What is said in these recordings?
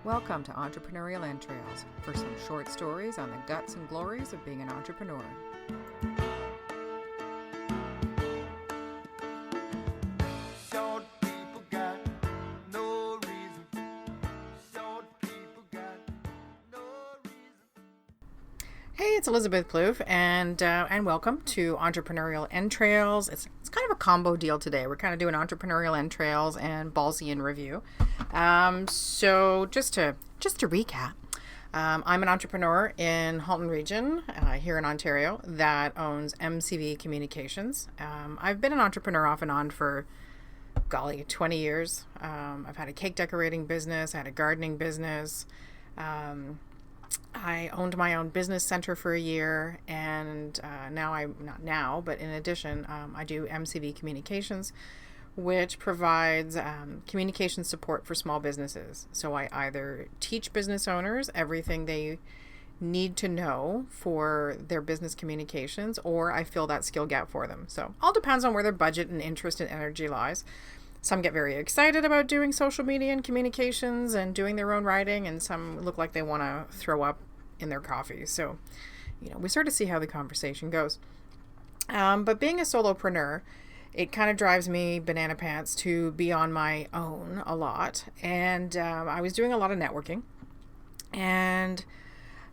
Welcome to Entrepreneurial Entrails for some short stories on the guts and glories of being an entrepreneur. Hey, it's Elizabeth Plouffe, and welcome to Entrepreneurial Entrails. It's kind of a combo deal today. We're kind of doing Entrepreneurial Entrails and Ballsy in Review. So just to recap, I'm an entrepreneur in Halton Region here in Ontario that owns MCV Communications. I've been an entrepreneur off and on for 20 years. I've had a cake decorating business, I had a gardening business. I owned my own business center for a year, and in addition, I do MCV Communications, which provides communication support for small businesses. So I either teach business owners everything they need to know for their business communications, or I fill that skill gap for them. So all depends on where their budget and interest and energy lies. Some get very excited about doing social media and communications and doing their own writing, and some look like they want to throw up in their coffee. So, we sort of see how the conversation goes. But being a solopreneur, it kind of drives me banana pants to be on my own a lot. And I was doing a lot of networking and,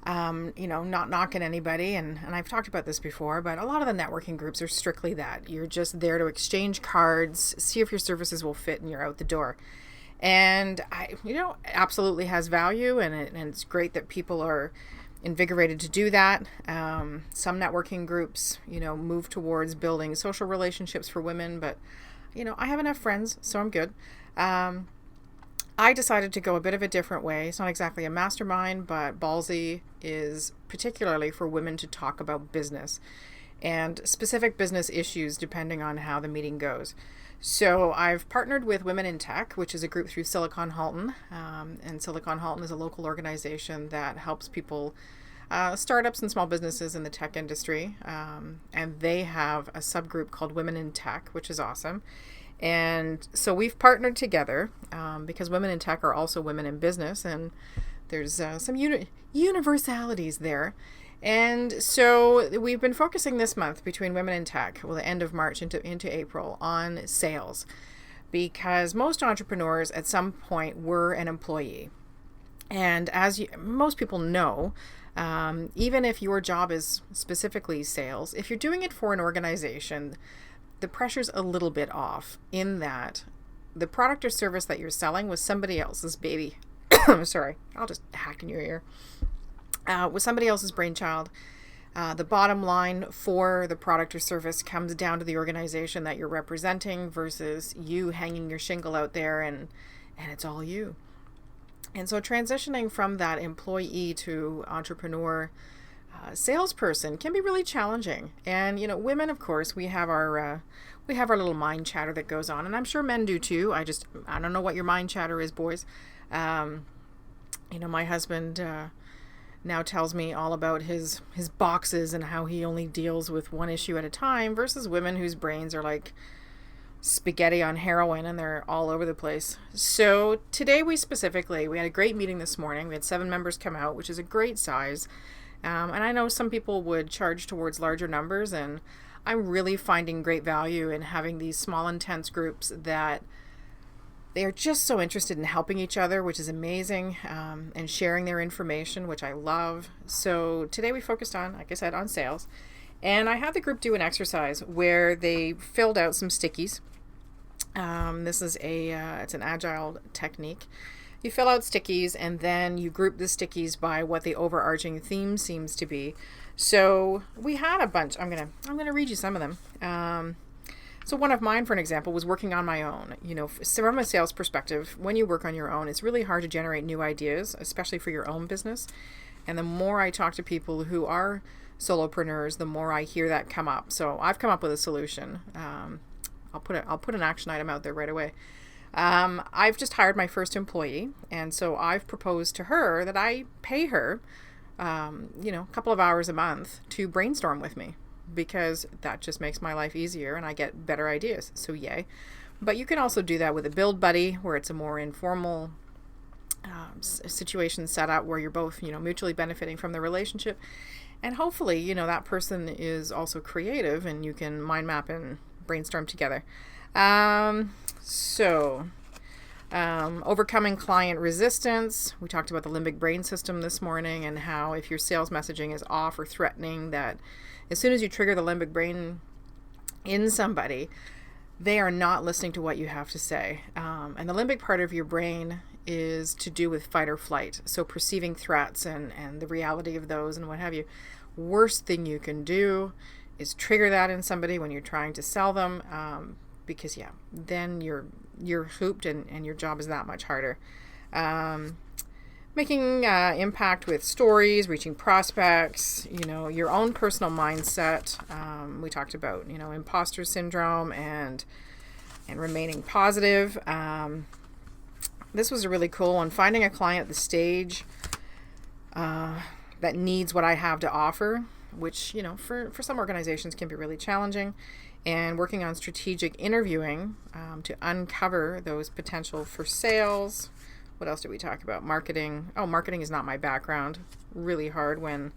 not knocking anybody. And I've talked about this before, but a lot of the networking groups are strictly that. You're just there to exchange cards, see if your services will fit, and you're out the door. And absolutely has value, and it's great that people are invigorated to do that. Some networking groups, move towards building social relationships for women, but, I have enough friends, so I'm good. I decided to go a bit of a different way. It's not exactly a mastermind, but Ballsy is particularly for women to talk about business and specific business issues depending on how the meeting goes. So I've partnered with Women in Tech, which is a group through Silicon Halton. And Silicon Halton is a local organization that helps people, startups and small businesses in the tech industry. And they have a subgroup called Women in Tech, which is awesome. And so we've partnered together because Women in Tech are also women in business, and there's some universalities there. And so we've been focusing this month between Women in Tech, the end of March into April, on sales, because most entrepreneurs at some point were an employee. And as most people know, even if your job is specifically sales, if you're doing it for an organization, the pressure's a little bit off in that the product or service that you're selling was somebody else's baby. Sorry, I'll just hack in your ear. Was somebody else's brainchild. The bottom line for the product or service comes down to the organization that you're representing versus you hanging your shingle out there and it's all you. And so transitioning from that employee to entrepreneur salesperson can be really challenging. And women, of course, we have our little mind chatter that goes on, and I'm sure men do too. I don't know what your mind chatter is, boys. My husband now tells me all about his boxes and how he only deals with one issue at a time versus women whose brains are like spaghetti on heroin and they're all over the place. So today we had a great meeting this morning. We had 7 members come out, which is a great size. And I know some people would charge towards larger numbers, and I'm really finding great value in having these small, intense groups that they are just so interested in helping each other, which is amazing, and sharing their information, which I love. So today we focused on, like I said, on sales. And I had the group do an exercise where they filled out some stickies. This is it's an agile technique. You fill out stickies, and then you group the stickies by what the overarching theme seems to be. So we had a bunch. I'm gonna read you some of them. So one of mine, for an example, was working on my own. From a sales perspective, when you work on your own, it's really hard to generate new ideas, especially for your own business. And the more I talk to people who are solopreneurs, the more I hear that come up. So I've come up with a solution. I'll put an action item out there right away. I've just hired my first employee, and so I've proposed to her that I pay her, a couple of hours a month to brainstorm with me, because that just makes my life easier and I get better ideas. So yay. But you can also do that with a build buddy, where it's a more informal situation set up where you're both, mutually benefiting from the relationship. And hopefully, that person is also creative and you can mind map and brainstorm together. Overcoming client resistance. We talked about the limbic brain system this morning and how if your sales messaging is off or threatening, that as soon as you trigger the limbic brain in somebody, they are not listening to what you have to say. And the limbic part of your brain is to do with fight or flight. So perceiving threats and the reality of those and what have you. Worst thing you can do is trigger that in somebody when you're trying to sell them, because then you're hooped and your job is that much harder. Making impact with stories, reaching prospects, your own personal mindset. We talked about, imposter syndrome and remaining positive. This was a really cool one. Finding a client at the stage that needs what I have to offer, which, for some organizations can be really challenging. And working on strategic interviewing to uncover those potential for sales. What else did we talk about? Marketing. Marketing is not my background. Really hard when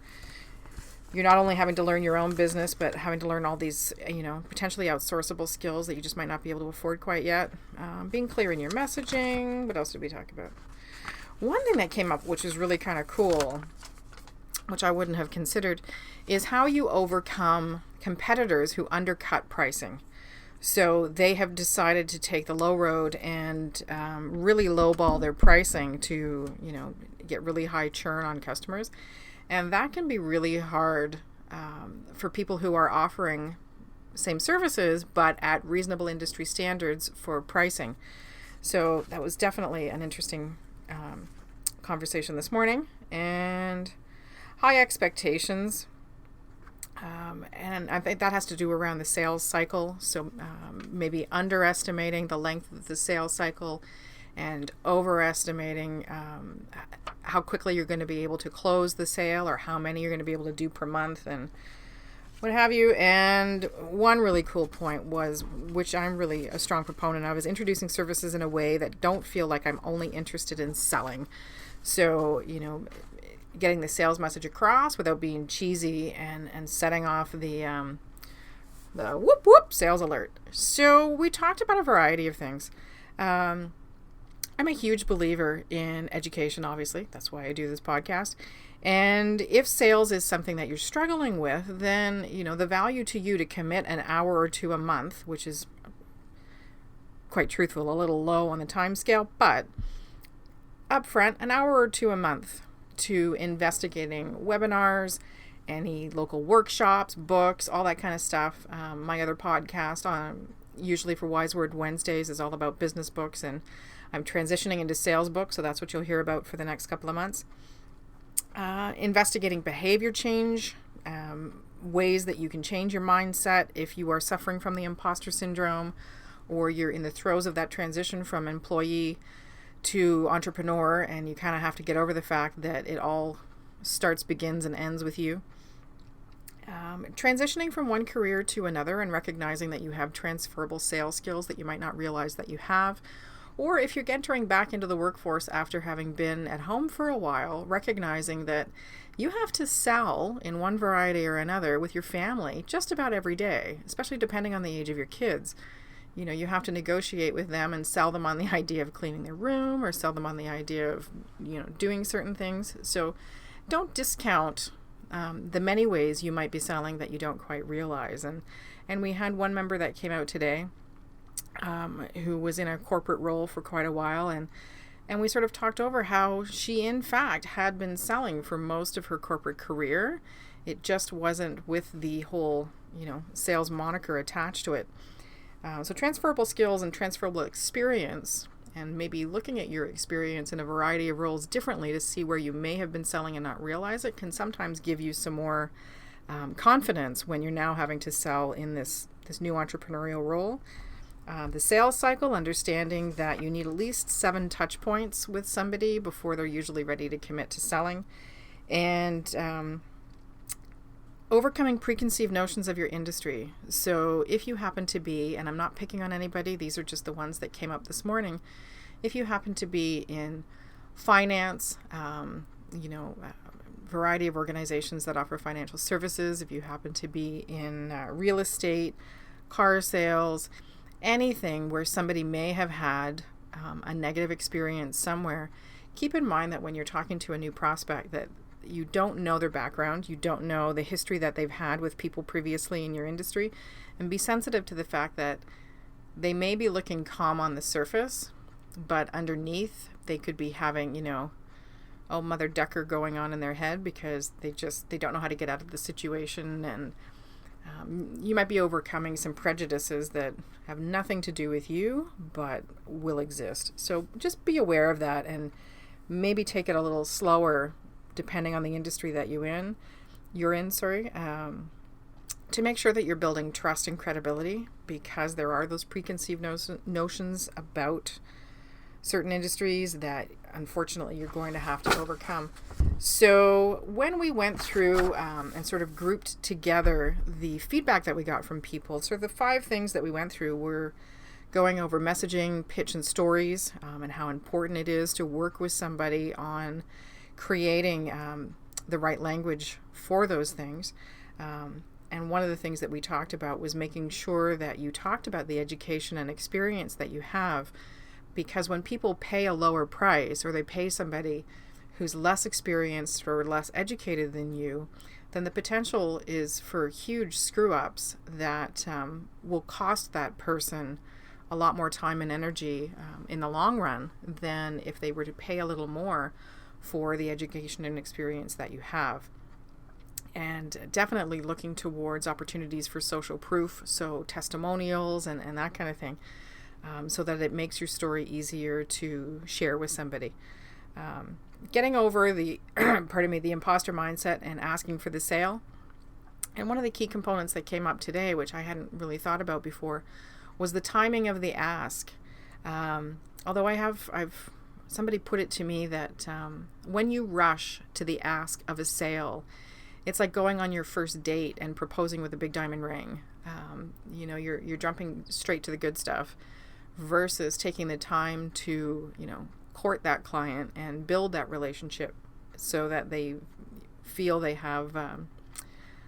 you're not only having to learn your own business, but having to learn all these, potentially outsourceable skills that you just might not be able to afford quite yet. Being clear in your messaging. What else did we talk about? One thing that came up, which is really kind of cool, which I wouldn't have considered, is how you overcome competitors who undercut pricing. So they have decided to take the low road and really lowball their pricing to, get really high churn on customers. And that can be really hard for people who are offering same services, but at reasonable industry standards for pricing. So that was definitely an interesting conversation this morning. And high expectations. And I think that has to do around the sales cycle. So maybe underestimating the length of the sales cycle and overestimating how quickly you're going to be able to close the sale or how many you're going to be able to do per month and what have you. And one really cool point was, which I'm really a strong proponent of, is introducing services in a way that don't feel like I'm only interested in selling. So, getting the sales message across without being cheesy and setting off the whoop whoop sales alert. So we talked about a variety of things. I'm a huge believer in education, obviously. That's why I do this podcast. And if sales is something that you're struggling with, then, the value to you to commit an hour or two a month, which is quite truthful, a little low on the time scale, but upfront, an hour or two a month to investigating webinars, any local workshops, books, all that kind of stuff. My other podcast, usually for Wise Word Wednesdays, is all about business books, and I'm transitioning into sales books, so that's what you'll hear about for the next couple of months. Investigating behavior change, ways that you can change your mindset if you are suffering from the imposter syndrome or you're in the throes of that transition from employee to entrepreneur, and you kind of have to get over the fact that it all starts, begins, and ends with you. Transitioning from one career to another and recognizing that you have transferable sales skills that you might not realize that you have. Or if you're entering back into the workforce after having been at home for a while, recognizing that you have to sell in one variety or another with your family just about every day, especially depending on the age of your kids. You have to negotiate with them and sell them on the idea of cleaning their room or sell them on the idea of, doing certain things. So don't discount the many ways you might be selling that you don't quite realize. And we had one member that came out today who was in a corporate role for quite a while. And we sort of talked over how she, in fact, had been selling for most of her corporate career. It just wasn't with the whole, sales moniker attached to it. So transferable skills and transferable experience, and maybe looking at your experience in a variety of roles differently to see where you may have been selling and not realize it, can sometimes give you some more confidence when you're now having to sell in this new entrepreneurial role. The sales cycle, understanding that you need at least 7 touch points with somebody before they're usually ready to commit to selling. And overcoming preconceived notions of your industry. So if you happen to be, and I'm not picking on anybody, these are just the ones that came up this morning, if you happen to be in finance, variety of organizations that offer financial services. If you happen to be in real estate, car sales, anything where somebody may have had a negative experience somewhere, keep in mind that when you're talking to a new prospect that you don't know their background, you don't know the history that they've had with people previously in your industry, and be sensitive to the fact that they may be looking calm on the surface, but underneath they could be having, Mother Ducker going on in their head because they don't know how to get out of the situation, and you might be overcoming some prejudices that have nothing to do with you but will exist. So just be aware of that and maybe take it a little slower depending on the industry that you're in, to make sure that you're building trust and credibility, because there are those preconceived notions about certain industries that unfortunately you're going to have to overcome. So when we went through and sort of grouped together the feedback that we got from people, so the 5 things that we went through were going over messaging, pitch, and stories, and how important it is to work with somebody on creating the right language for those things. And one of the things that we talked about was making sure that you talked about the education and experience that you have, because when people pay a lower price or they pay somebody who's less experienced or less educated than you, then the potential is for huge screw-ups that will cost that person a lot more time and energy in the long run than if they were to pay a little more for the education and experience that you have. And definitely looking towards opportunities for social proof, so testimonials and that kind of thing, so that it makes your story easier to share with somebody. Getting over the the imposter mindset and asking for the sale. And one of the key components that came up today, which I hadn't really thought about before, was the timing of the ask. Although somebody put it to me that when you rush to the ask of a sale, it's like going on your first date and proposing with a big diamond ring. You're jumping straight to the good stuff versus taking the time to, court that client and build that relationship so that they feel they have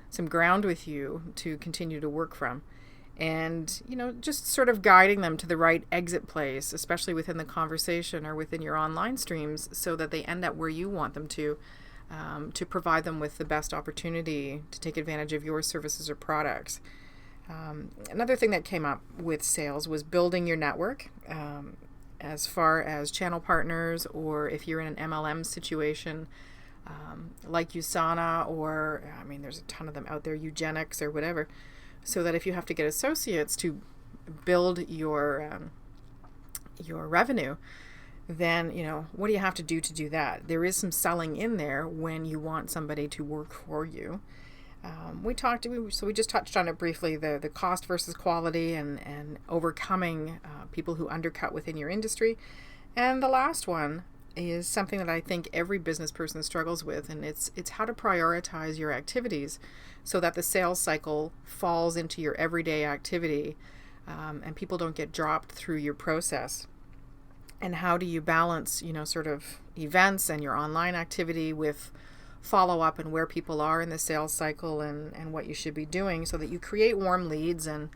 some ground with you to continue to work from. And, just sort of guiding them to the right exit place, especially within the conversation or within your online streams, so that they end up where you want them to provide them with the best opportunity to take advantage of your services or products. Another thing that came up with sales was building your network, as far as channel partners, or if you're in an MLM situation, like USANA, or, there's a ton of them out there, Eugenics or whatever, so that if you have to get associates to build your revenue, then, what do you have to do that? There is some selling in there when you want somebody to work for you. We just touched on it briefly, the cost versus quality and overcoming people who undercut within your industry. And the last one is something that I think every business person struggles with, and it's how to prioritize your activities so that the sales cycle falls into your everyday activity, and people don't get dropped through your process. And how do you balance, sort of events and your online activity with follow-up and where people are in the sales cycle and what you should be doing so that you create warm leads and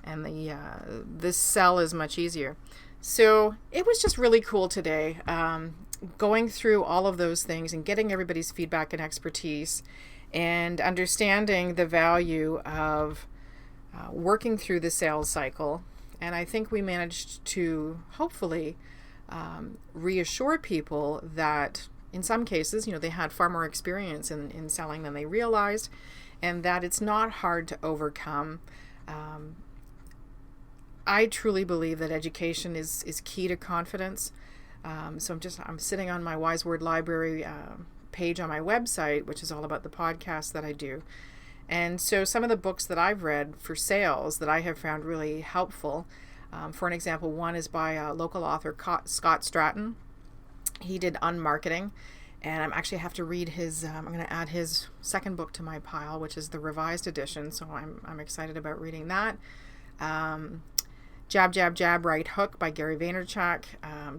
the sell is much easier. So it was just really cool today, going through all of those things and getting everybody's feedback and expertise and understanding the value of working through the sales cycle. And I think we managed to hopefully reassure people that in some cases, they had far more experience in selling than they realized, and that it's not hard to overcome. I truly believe that education is key to confidence. So I'm sitting on my Wise Word Library page on my website, which is all about the podcast that I do. And so some of the books that I've read for sales that I have found really helpful, for an example, one is by a local author, Scott Stratton. He did Unmarketing, and I actually have to read his, I'm going to add his second book to my pile, which is the revised edition, so I'm excited about reading that. Jab, Jab, Jab, Right Hook by Gary Vaynerchuk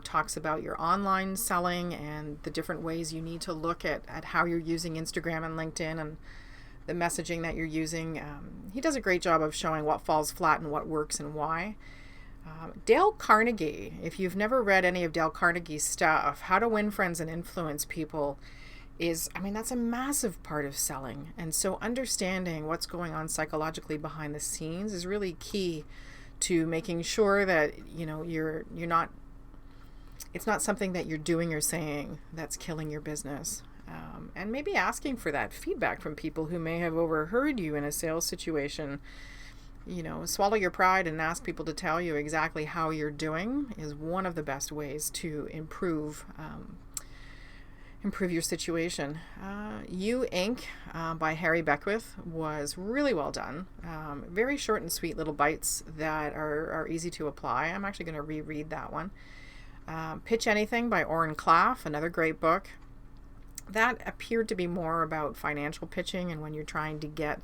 talks about your online selling and the different ways you need to look at how you're using Instagram and LinkedIn and the messaging that you're using. He does a great job of showing what falls flat and what works and why. Dale Carnegie, if you've never read any of Dale Carnegie's stuff, How to Win Friends and Influence People that's a massive part of selling. And so understanding what's going on psychologically behind the scenes is really key to making sure that, you're not, it's not something that you're doing or saying that's killing your business. And maybe asking for that feedback from people who may have overheard you in a sales situation. Swallow your pride and ask people to tell you exactly how you're doing is one of the best ways to improve your situation. You Inc. By Harry Beckwith was really well done. Very short and sweet little bites that are easy to apply. I'm actually going to reread that one. Pitch Anything by Oren Klaff, another great book. That appeared to be more about financial pitching and when you're trying to get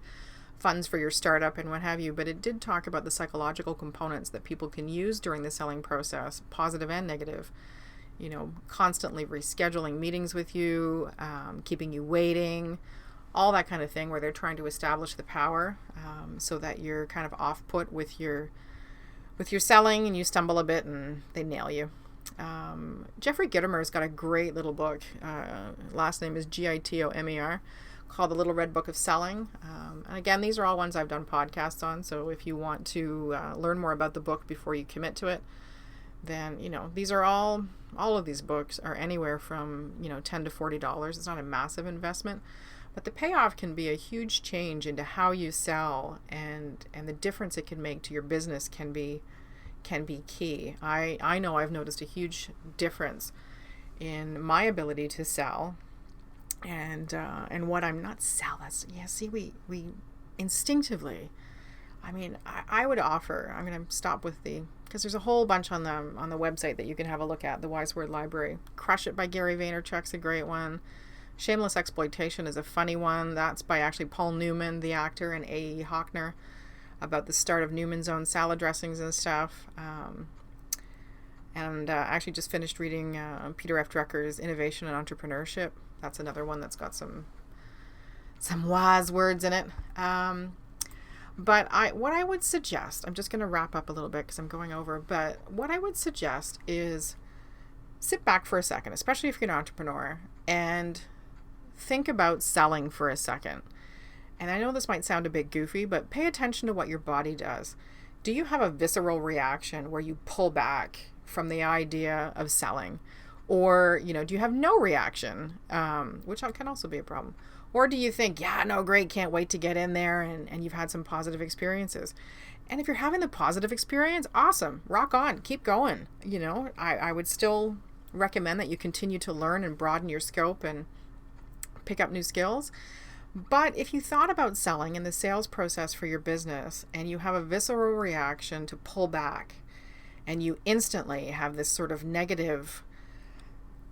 funds for your startup and what have you, but it did talk about the psychological components that people can use during the selling process, positive and negative. Constantly rescheduling meetings with you, keeping you waiting, all that kind of thing, where they're trying to establish the power so that you're kind of off put with your selling and you stumble a bit and they nail you. Jeffrey Gitomer's got a great little book. Last name is Gitomer, called The Little Red Book of Selling. And again, these are all ones I've done podcasts on. So if you want to learn more about the book before you commit to it, then, these are all of these books are anywhere from, $10 to $40. It's not a massive investment, but the payoff can be a huge change into how you sell, and the difference it can make to your business can be key. I know I've noticed a huge difference in my ability to sell and what I'm not sell. We instinctively, I would offer, I'm going to stop with because there's a whole bunch on the website that you can have a look at, the Wise Word Library. Crush It by Gary Vaynerchuk's a great one. Shameless Exploitation is a funny one. That's by actually Paul Newman, the actor, and A.E. Hockner, about the start of Newman's Own salad dressings and stuff. And actually just finished reading Peter F. Drucker's Innovation and Entrepreneurship. That's another one that's got some wise words in it. But what I would suggest, I'm just going to wrap up a little bit because I'm going over, but what I would suggest is sit back for a second, especially if you're an entrepreneur, and think about selling for a second. And I know this might sound a bit goofy, but pay attention to what your body does. Do you have a visceral reaction where you pull back from the idea of selling? Or, do you have no reaction, which can also be a problem? Or do you think, yeah, no, great, can't wait to get in there, and you've had some positive experiences? And if you're having the positive experience, awesome, rock on, keep going. I would still recommend that you continue to learn and broaden your scope and pick up new skills. But if you thought about selling in the sales process for your business and you have a visceral reaction to pull back and you instantly have this sort of negative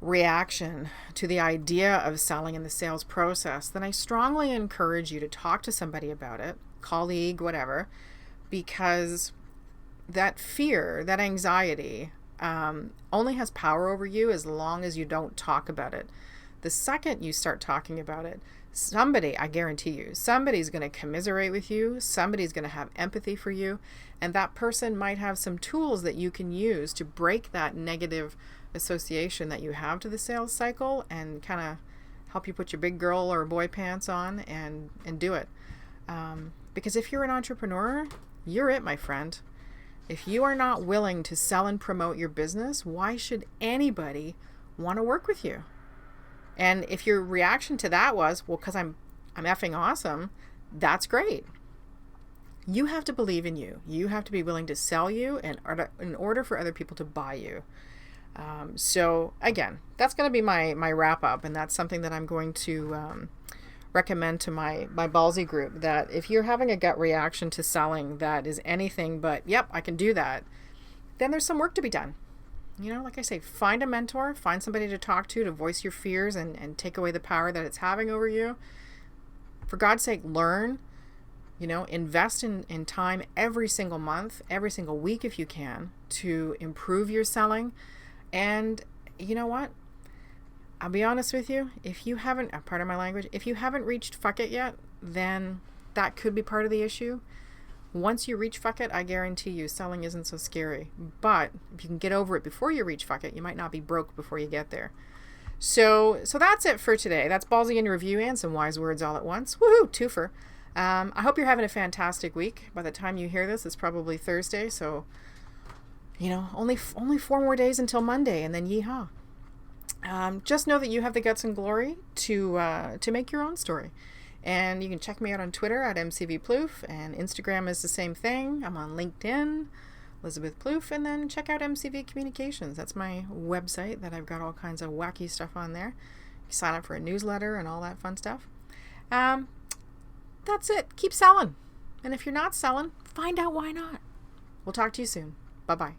reaction to the idea of selling in the sales process, then I strongly encourage you to talk to somebody about it, colleague, whatever, because that fear, that anxiety only has power over you as long as you don't talk about it. The second you start talking about it, somebody, I guarantee you, somebody's going to commiserate with you, somebody's going to have empathy for you, and that person might have some tools that you can use to break that negative association that you have to the sales cycle and kind of help you put your big girl or boy pants on and do it. Because if you're an entrepreneur, you're it, my friend. If you are not willing to sell and promote your business, why should anybody want to work with you? And if your reaction to that was, well, because I'm effing awesome, that's great. You have to believe in you. You have to be willing to sell you in order for other people to buy you. So again, that's going to be my wrap up, and that's something that I'm going to recommend to my Ballsy group, that if you're having a gut reaction to selling that is anything but, yep, I can do that, then there's some work to be done. Like I say, find a mentor, find somebody to talk to voice your fears and take away the power that it's having over you. For God's sake, learn Invest in time every single month, every single week if you can, to improve your selling. And you know what? I'll be honest with you. If you haven't, pardon my language, if you haven't reached fuck it yet, then that could be part of the issue. Once you reach fuck it, I guarantee you selling isn't so scary. But if you can get over it before you reach fuck it, you might not be broke before you get there. So that's it for today. That's Ballsy in Review and some wise words all at once. Woohoo, twofer. I hope you're having a fantastic week. By the time you hear this, it's probably Thursday. So, only 4 more days until Monday, and then yeehaw. Just know that you have the guts and glory to make your own story. And you can check me out on Twitter at MCVPloof, and Instagram is the same thing. I'm on LinkedIn, Elizabeth Plouffe, and then check out MCV Communications. That's my website that I've got all kinds of wacky stuff on there. You sign up for a newsletter and all that fun stuff. That's it. Keep selling. And if you're not selling, find out why not. We'll talk to you soon. Bye-bye.